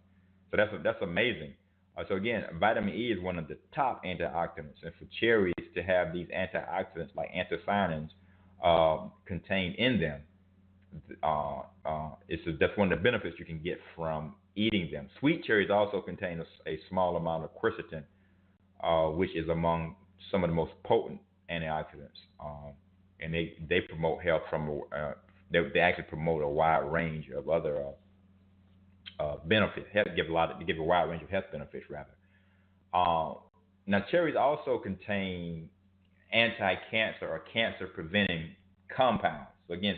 So that's amazing. So again, vitamin E is one of the top antioxidants, and for cherries to have these antioxidants like anthocyanins contained in them, that's one of the benefits you can get from eating them. Sweet cherries also contain a small amount of quercetin, which is among some of the most potent antioxidants, and they promote health from they actually promote a wide range of other benefits. Give a wide range of health benefits rather. Now, cherries also contain anti-cancer or cancer-preventing compounds. So again,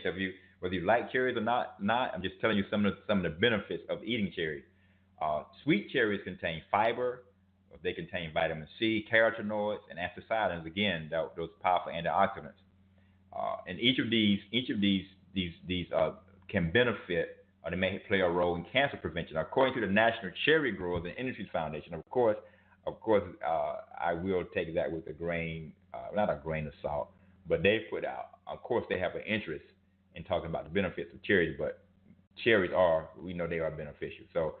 whether you like cherries or not, I'm just telling you some of the benefits of eating cherries. Sweet cherries contain fiber. They contain vitamin C, carotenoids, and anthocyanins. Again, those powerful antioxidants. And each of these can benefit, or they may play a role in cancer prevention. According to the National Cherry Growers and Industries Foundation, of course, Of course, I will take that with a grain, not a grain of salt, but they put out, of course, they have an interest in talking about the benefits of cherries, but cherries are, we know they are beneficial. So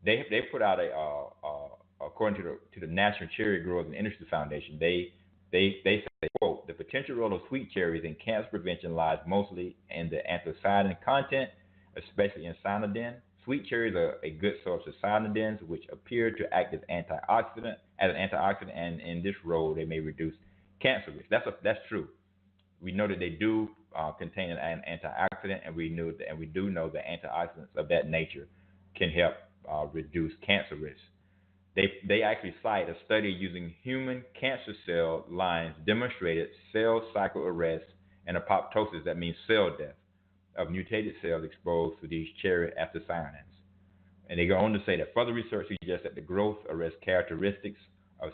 they put out according to the National Cherry Growers and Industry Foundation, they say, quote, the potential role of sweet cherries in cancer prevention lies mostly in the anthocyanin content, especially in cyanidin. Sweet cherries are a good source of cyanidins, which appear to act as an antioxidant, and in this role, they may reduce cancer risk. That's true. We know that they do contain an antioxidant, and we do know that antioxidants of that nature can help reduce cancer risk. They actually cite a study using human cancer cell lines demonstrated cell cycle arrest and apoptosis, that means cell death, of mutated cells exposed to these cherry anthocyanins. And they go on to say that further research suggests that the growth arrest characteristics of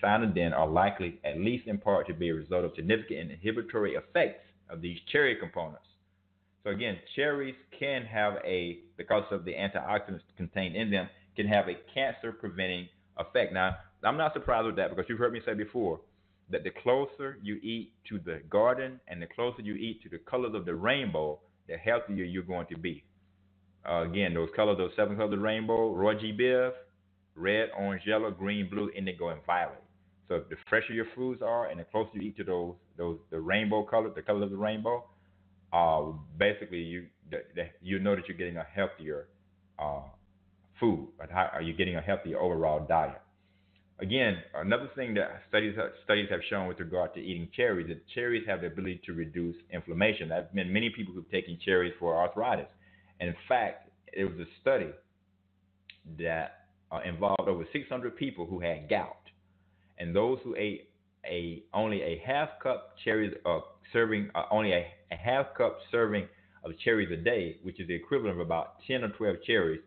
cyanidin are likely, at least in part, to be a result of significant inhibitory effects of these cherry components. So again, cherries can have because of the antioxidants contained in them, can have a cancer-preventing effect. Now, I'm not surprised with that because you've heard me say before that the closer you eat to the garden and the closer you eat to the colors of the rainbow, the healthier you're going to be. Again, those colors, those 7 colors of the rainbow, Roy G. Biv, red, orange, yellow, green, blue, indigo, and violet. So the fresher your foods are and the closer you eat to the rainbow colors, the colors of the rainbow, basically you know that you're getting a healthier food, are you getting a healthier overall diet? Again, another thing that studies have shown with regard to eating cherries, that cherries have the ability to reduce inflammation. There have been many people who've taken cherries for arthritis. And in fact, it was a study that involved over 600 people who had gout. And those who ate only a half cup cherries, only a half cup serving of cherries a day, which is the equivalent of about 10 or 12 cherries,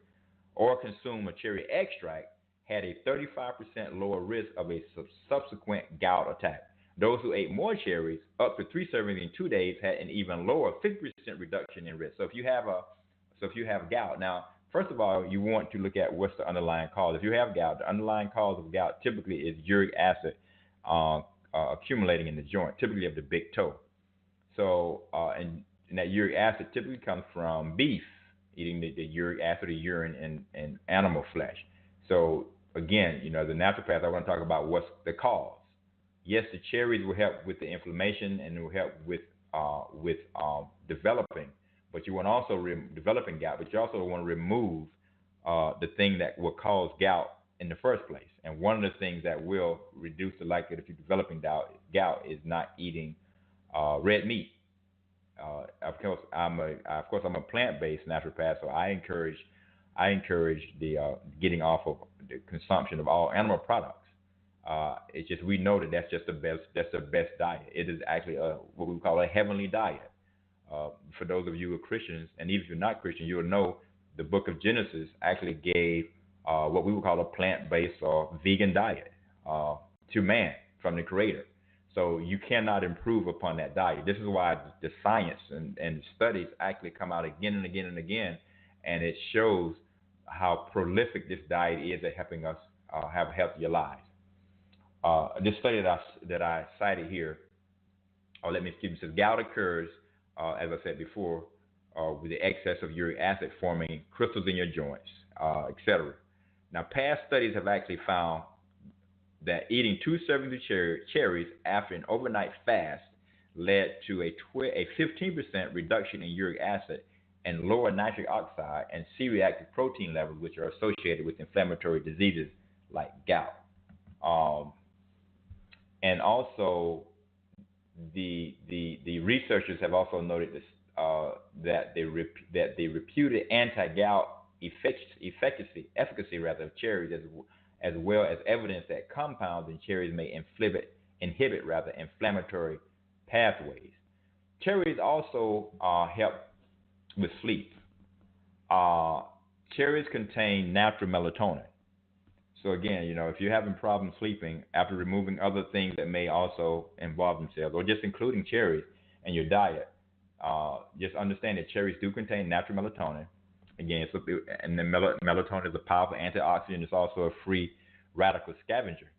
or consume a cherry extract, had a 35% lower risk of a subsequent gout attack. Those who ate more cherries, up to 3 servings in 2 days, had an even lower 50% reduction in risk. So if you have gout, now first of all, you want to look at what's the underlying cause. If you have gout, the underlying cause of gout typically is uric acid accumulating in the joint, typically of the big toe. So and that uric acid typically comes from beef, eating the uric acid or urine in animal flesh. So again, as a naturopath, I want to talk about what's the cause. Yes, the cherries will help with the inflammation and it will help with developing, but you want to also developing gout, but you also want to remove the thing that will cause gout in the first place. And one of the things that will reduce the likelihood of you developing gout is not eating red meat. Of course, I'm a plant-based naturopath, so I encourage the getting off of the consumption of all animal products. It's just we know that's just the best diet. It is actually what we call a heavenly diet. For those of you who are Christians, and even if you're not Christian, you'll know the Book of Genesis actually gave what we would call a plant-based or vegan diet to man from the Creator. So you cannot improve upon that diet. This is why the science and studies actually come out again and again and again, and it shows how prolific this diet is at helping us have healthier lives. This study that I cited here, says gout occurs, as I said before, with the excess of uric acid forming crystals in your joints, etc. Now, past studies have actually found that eating 2 servings of cherries after an overnight fast led to a 15% reduction in uric acid and lower nitric oxide and C-reactive protein levels, which are associated with inflammatory diseases like gout. And also, the researchers have also noted this, that the reputed anti-gout efficacy of cherries, as well as evidence that compounds in cherries may inhibit inflammatory pathways. Cherries also help with sleep. Cherries contain natural melatonin. So again, if you're having problems sleeping after removing other things that may also involve themselves, or just including cherries in your diet, just understand that cherries do contain natural melatonin. Again, and the melatonin is a powerful antioxidant. It's also a free radical scavenger,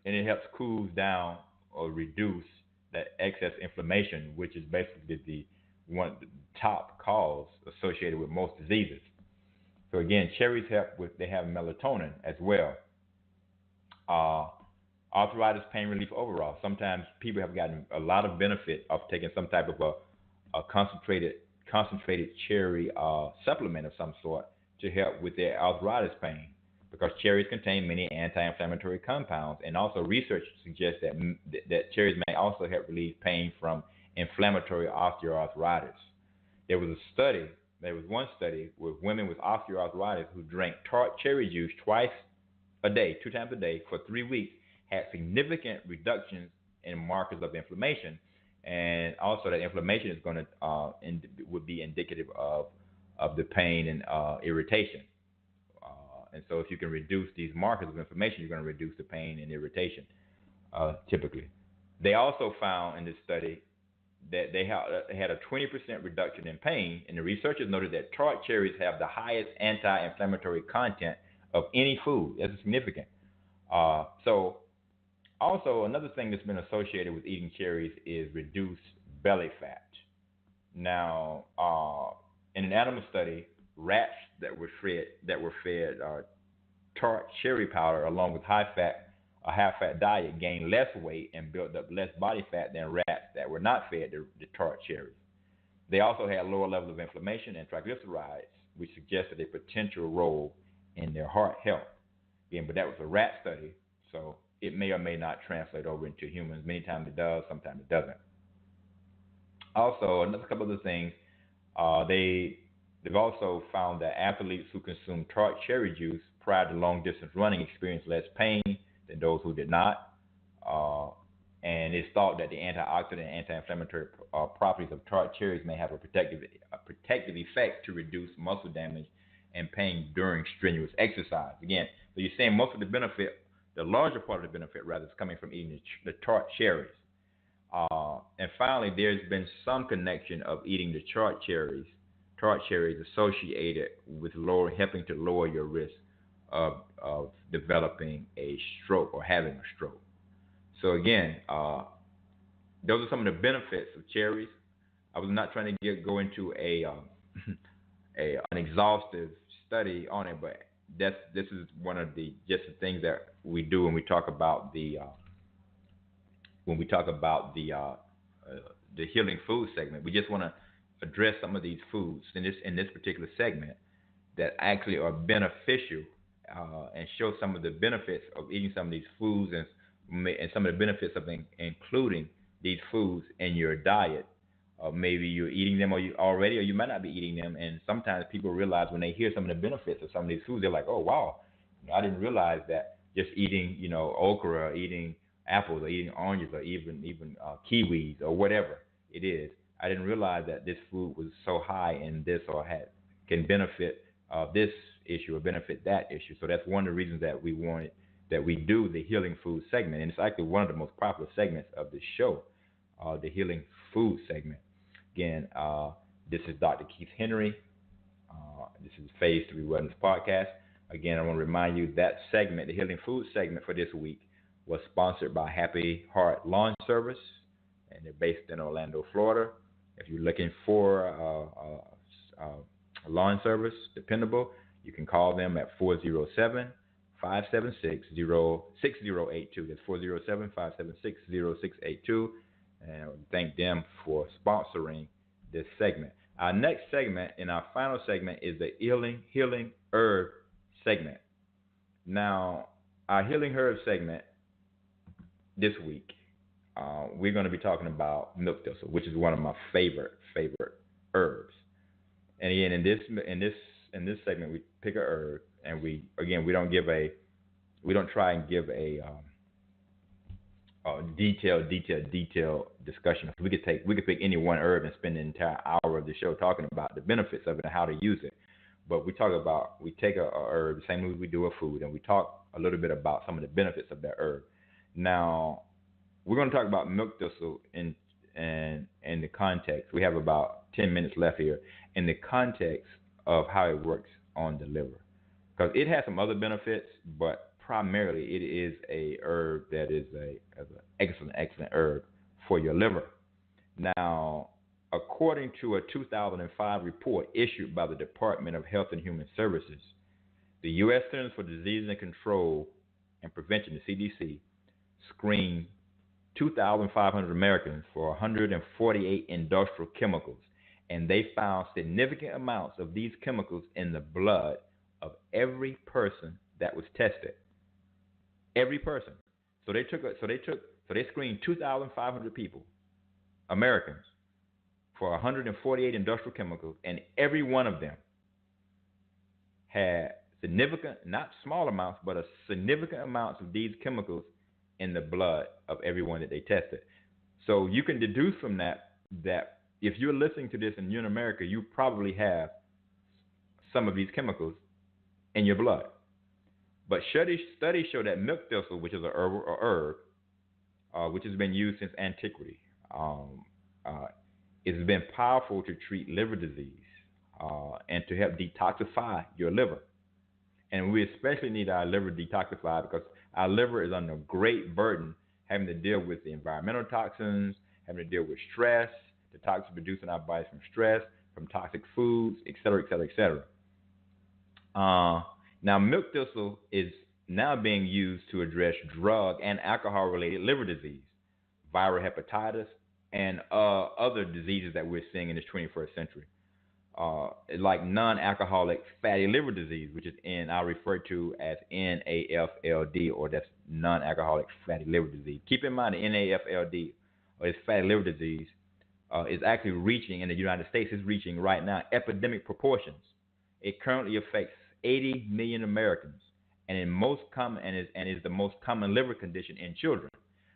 and it helps cool down or reduce that excess inflammation, which is basically the one top cause associated with most diseases. So again, cherries help with, they have melatonin as well. Uh, Arthritis, pain relief overall. Sometimes people have gotten a lot of benefit of taking some type of a concentrated cherry supplement of some sort to help with their arthritis pain, because cherries contain many anti-inflammatory compounds, and also research suggests that cherries may also help relieve pain from inflammatory osteoarthritis. There was one study with women with osteoarthritis who drank tart cherry juice twice a day, 2 times a day, for 3 weeks, had significant reductions in markers of inflammation, and also that inflammation is going to would be indicative of the pain and irritation. And so, if you can reduce these markers of inflammation, you're going to reduce the pain and irritation. Typically, they also found in this study that they had a 20% reduction in pain, and the researchers noted that tart cherries have the highest anti-inflammatory content of any food. That's significant. So, also another thing that's been associated with eating cherries is reduced belly fat. Now, in an animal study, rats that were fed tart cherry powder along with a high-fat diet gained less weight and built up less body fat than rats that were not fed the tart cherries. They also had lower levels of inflammation and triglycerides, which suggested a potential role in their heart health. Again, but that was a rat study, so it may or may not translate over into humans. Many times it does, sometimes it doesn't. Also, another couple of other things, they've also found that athletes who consume tart cherry juice prior to long-distance running experienced less pain than those who did not. And it's thought that the antioxidant and anti-inflammatory properties of tart cherries may have a protective effect to reduce muscle damage and pain during strenuous exercise. Again, so you're saying most of the benefit, the larger part of the benefit rather, is coming from eating the tart cherries. And finally, there's been some connection of eating the tart cherries associated with helping to lower your risk of developing a stroke or having a stroke. So again, those are some of the benefits of cherries. I was not trying to go into an exhaustive study on it, but this is one of the things that we do when we talk about the healing food segment. We just want to address some of these foods in this particular segment that actually are beneficial, and show some of the benefits of eating some of these foods, and some of the benefits of including these foods in your diet. Maybe you're eating them, or you might not be eating them. And sometimes people realize when they hear some of the benefits of some of these foods, they're like, "Oh wow, I didn't realize that just eating, okra, or eating apples, or eating oranges, or even kiwis, or whatever it is. I didn't realize that this food was so high in this, or can benefit this issue or benefit that issue." So that's one of the reasons that we do the healing food segment, and it's actually one of the most popular segments of the show, the healing food segment. Again, this is Dr. Keith Henry. This is Phase 3 Wellness Podcast. Again, I want to remind you that segment, the healing food segment for this week, was sponsored by Happy Heart Lawn Service, and they're based in Orlando, Florida. If you're looking for a lawn service, dependable, you can call them at 407-576-6082. That's 407-576-0682. And I thank them for sponsoring this segment. Our next segment, and our final segment, is the healing herb segment. Now, our healing herb segment this week, we're going to be talking about milk thistle, which is one of my favorite herbs. And again, in this segment, we pick a herb, and we don't try and give a detailed discussion. We could pick any one herb and spend the entire hour of the show talking about the benefits of it and how to use it. But we take a herb, the same way we do a food, and we talk a little bit about some of the benefits of that herb. Now, we're going to talk about milk thistle in the context. We have about 10 minutes left here in the context of how it works on the liver, because it has some other benefits, but primarily it is a herb that is an excellent herb for your liver. Now, according to a 2005 report issued by the Department of Health and Human Services, the U.S. Centers for Disease and Control and Prevention, the CDC, screened 2,500 Americans for 148 industrial chemicals, and they found significant amounts of these chemicals in the blood of every person that was tested. Every person. So they screened 2,500 people, Americans, for 148 industrial chemicals, and every one of them had significant, not small amounts, but a significant amounts of these chemicals in the blood of everyone that they tested. So you can deduce from that if you're listening to this and you're in America, you probably have some of these chemicals in your blood. But studies show that milk thistle, which is a herb, which has been used since antiquity, it's been powerful to treat liver disease and to help detoxify your liver. And we especially need our liver detoxified because our liver is under great burden, having to deal with the environmental toxins, having to deal with stress, the toxins produced in our bodies from stress, from toxic foods, et cetera, et cetera, et cetera. Now, milk thistle is now being used to address drug and alcohol-related liver disease, viral hepatitis, and other diseases that we're seeing in this 21st century, like non-alcoholic fatty liver disease, which is I refer to as NAFLD, or that's non-alcoholic fatty liver disease. Keep in mind the NAFLD, or it's fatty liver disease, is actually reaching, in the United States, is reaching right now epidemic proportions. It currently affects 80 million Americans, and is the most common liver condition in children.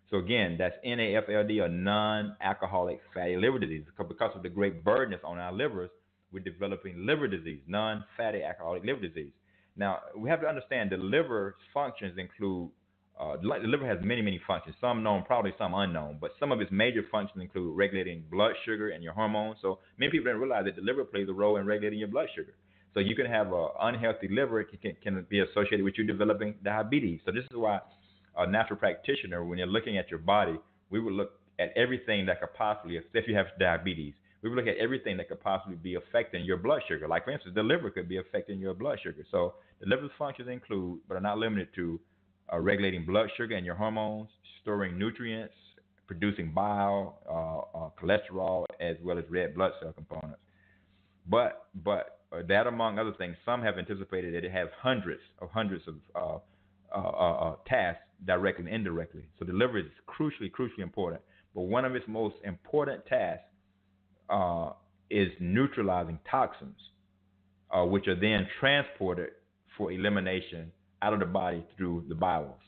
So again, that's NAFLD, or non-alcoholic fatty liver disease. Because of the great burden that's on our livers, we're developing liver disease, non-fatty alcoholic liver disease. Now, we have to understand the liver functions include, the liver has many, many functions, some known, probably some unknown, but some of its major functions include regulating blood sugar and your hormones. So many people don't realize that the liver plays a role in regulating your blood sugar. So you can have an unhealthy liver, it can be associated with you developing diabetes. So this is why a natural practitioner, when you're looking at your body, we would look at everything that could possibly, if you have diabetes, we would look at everything that could possibly be affecting your blood sugar. Like, for instance, the liver could be affecting your blood sugar. So the liver's functions include, but are not limited to, regulating blood sugar and your hormones, storing nutrients, producing bile, cholesterol, as well as red blood cell components. But that, among other things, some have anticipated that it has hundreds of tasks directly and indirectly. So the liver is crucially important. But one of its most important tasks is neutralizing toxins, which are then transported for elimination out of the body through the bowels.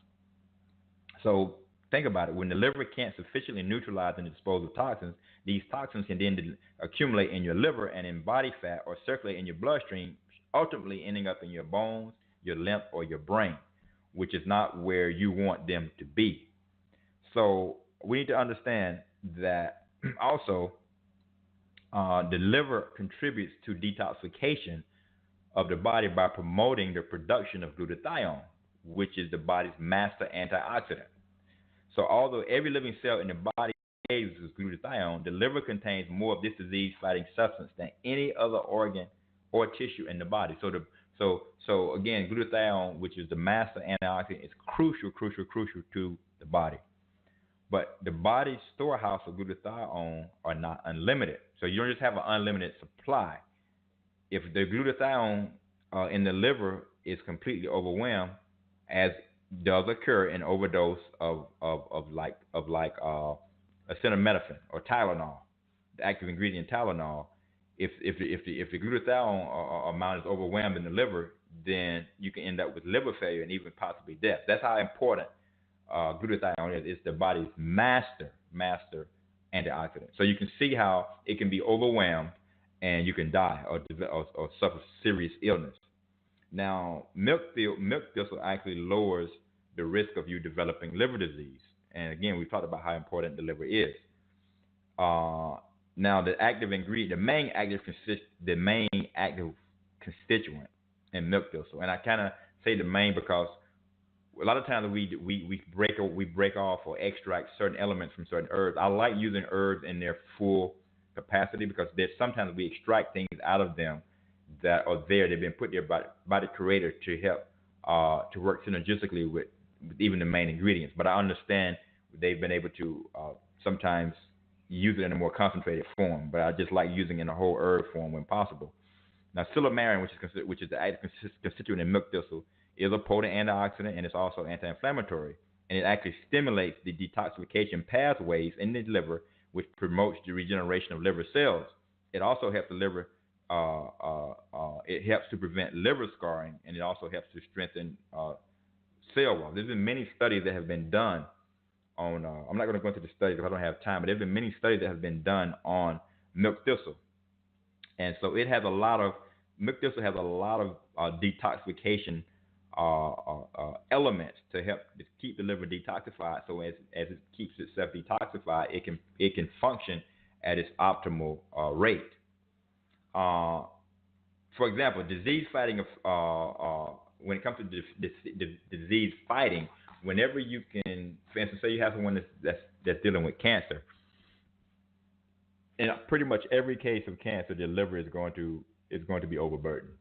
So think about it. When the liver can't sufficiently neutralize and dispose of toxins, these toxins can then accumulate in your liver and in body fat or circulate in your bloodstream, ultimately ending up in your bones, your lymph, or your brain, which is not where you want them to be. So we need to understand that also the liver contributes to detoxification of the body by promoting the production of glutathione, which is the body's master antioxidant. So although every living cell in the body uses glutathione, the liver contains more of this disease-fighting substance than any other organ or tissue in the body. So again, glutathione, which is the master antioxidant, is crucial to the body. But the body's storehouse of glutathione are not unlimited. So you don't just have an unlimited supply. If the glutathione in the liver is completely overwhelmed, as does occur in overdose of acetaminophen or Tylenol, the active ingredient Tylenol, if the glutathione amount is overwhelmed in the liver, then you can end up with liver failure and even possibly death. That's how important glutathione is. It's the body's master antioxidant. So you can see how it can be overwhelmed and you can die or suffer serious illness. Now, milk thistle actually lowers the risk of you developing liver disease. And again, we talked about how important the liver is. Now, the active ingredient, the main active constituent in milk thistle, and I kind of say the main because a lot of times we break off or extract certain elements from certain herbs. I like using herbs in their full capacity because there's sometimes we extract things out of them that are there. They've been put there by the creator to help to work synergistically with even the main ingredients. But I understand they've been able to sometimes use it in a more concentrated form. But I just like using it in a whole herb form when possible. Now, silymarin, which is the active constituent in milk thistle, is a potent antioxidant and it's also anti-inflammatory. And it actually stimulates the detoxification pathways in the liver, which promotes the regeneration of liver cells. It also helps the liver. It helps to prevent liver scarring, and it also helps to strengthen cell walls. There's been many studies that have been done on. I'm not going to go into the studies because I don't have time, but there's been many studies that have been done on milk thistle, and so it has a lot of milk thistle has a lot of detoxification elements to help keep the liver detoxified. So as it keeps itself detoxified, it can function at its optimal rate. For example, disease fighting when it comes to disease fighting, whenever you can, for instance, say you have someone that's dealing with cancer, in pretty much every case of cancer, the liver is going to be overburdened.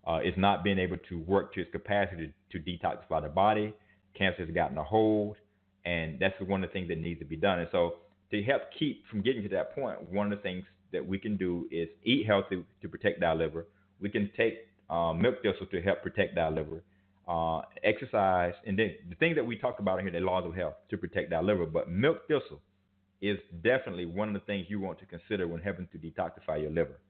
It's not being able to work to its capacity to detoxify the body. Cancer has gotten a hold, and that's one of the things that needs to be done. And so, to help keep from getting to that point, one of the things that we can do is eat healthy to protect our liver. We can take milk thistle to help protect our liver, exercise, and then the things that we talked about here, the laws of health to protect our liver. But milk thistle is definitely one of the things you want to consider when having to detoxify your liver.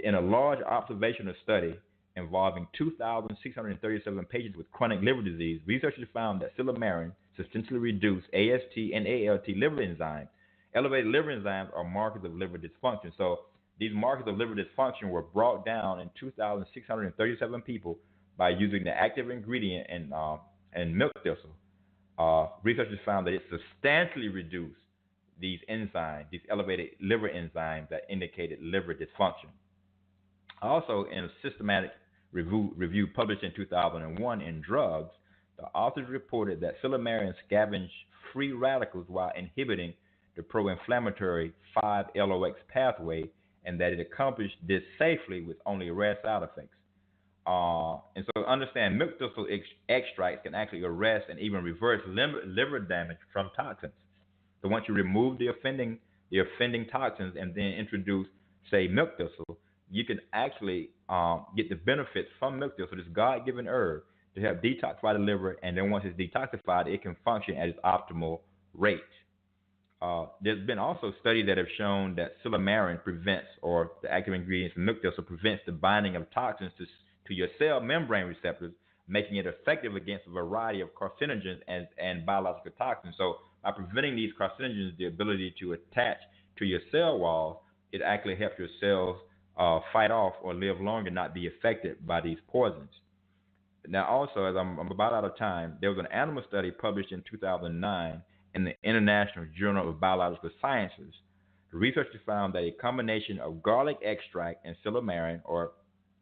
In a large observational study involving 2,637 patients with chronic liver disease, researchers found that silymarin substantially reduced AST and ALT liver enzymes. Elevated liver enzymes are markers of liver dysfunction. So these markers of liver dysfunction were brought down in 2,637 people by using the active ingredient in milk thistle. Researchers found that it substantially reduced these enzymes, these elevated liver enzymes that indicated liver dysfunction. Also, in a systematic review published in 2001 in Drugs, the authors reported that silymarin scavenged free radicals while inhibiting the pro-inflammatory 5-LOX pathway, and that it accomplished this safely with only rare side effects. And so understand, milk thistle extracts can actually arrest and even reverse liver damage from toxins. So once you remove the offending toxins and then introduce, say, milk thistle, you can actually get the benefits from milk thistle, this God-given herb, to help detoxify the liver, and then once it's detoxified, it can function at its optimal rate. There's been also studies that have shown that silymarin prevents, or the active ingredients in milk thistle prevents the binding of toxins to your cell membrane receptors, making it effective against a variety of carcinogens and biological toxins. So by preventing these carcinogens, the ability to attach to your cell walls, it actually helps your cells fight off or live longer, not be affected by these poisons. Now, also, as I'm about out of time, there was an animal study published in 2009 in the International Journal of Biological Sciences. The researchers found that a combination of garlic extract and silymarin, or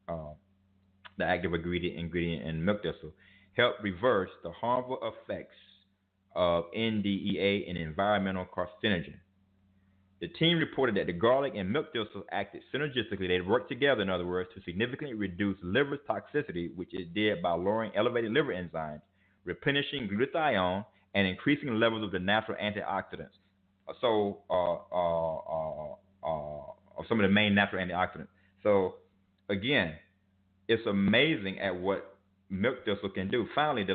the active ingredient in milk thistle, helped reverse the harmful effects of NDEA, an environmental carcinogen. The team reported that the garlic and milk thistle acted synergistically. They worked together, in other words, to significantly reduce liver toxicity, which it did by lowering elevated liver enzymes, replenishing glutathione, and increasing levels of the natural antioxidants. So, some of the main natural antioxidants. So, again, it's amazing at what milk thistle can do. Finally, I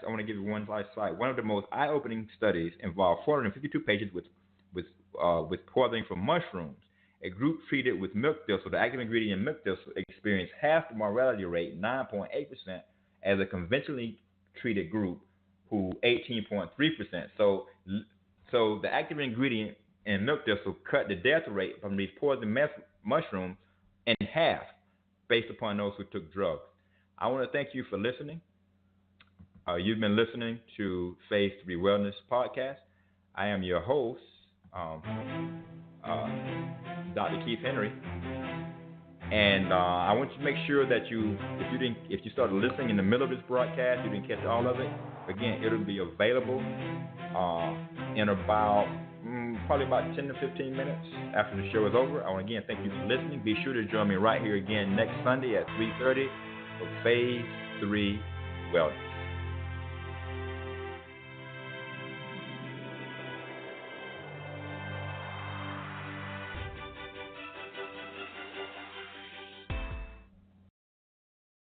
want to give you one last slide. One of the most eye-opening studies involved 452 patients with poisoning from mushrooms. A group treated with milk thistle, the active ingredient in milk thistle, experienced half the mortality rate, 9.8%, as a conventionally treated group, who 18.3%. So the active ingredient in milk thistle cut the death rate from these poison mushrooms in half, based upon those who took drugs. I want to thank you for listening. You've been listening to Phase 3 Wellness Podcast. I am your host, Dr. Keith Henry. And I want you to make sure that if you started listening in the middle of this broadcast, you didn't catch all of it. Again, it'll be available in about probably about 10 to 15 minutes after the show is over. I want to again thank you for listening. Be sure to join me right here again next Sunday at 3:30 for Phase 3 Wellness.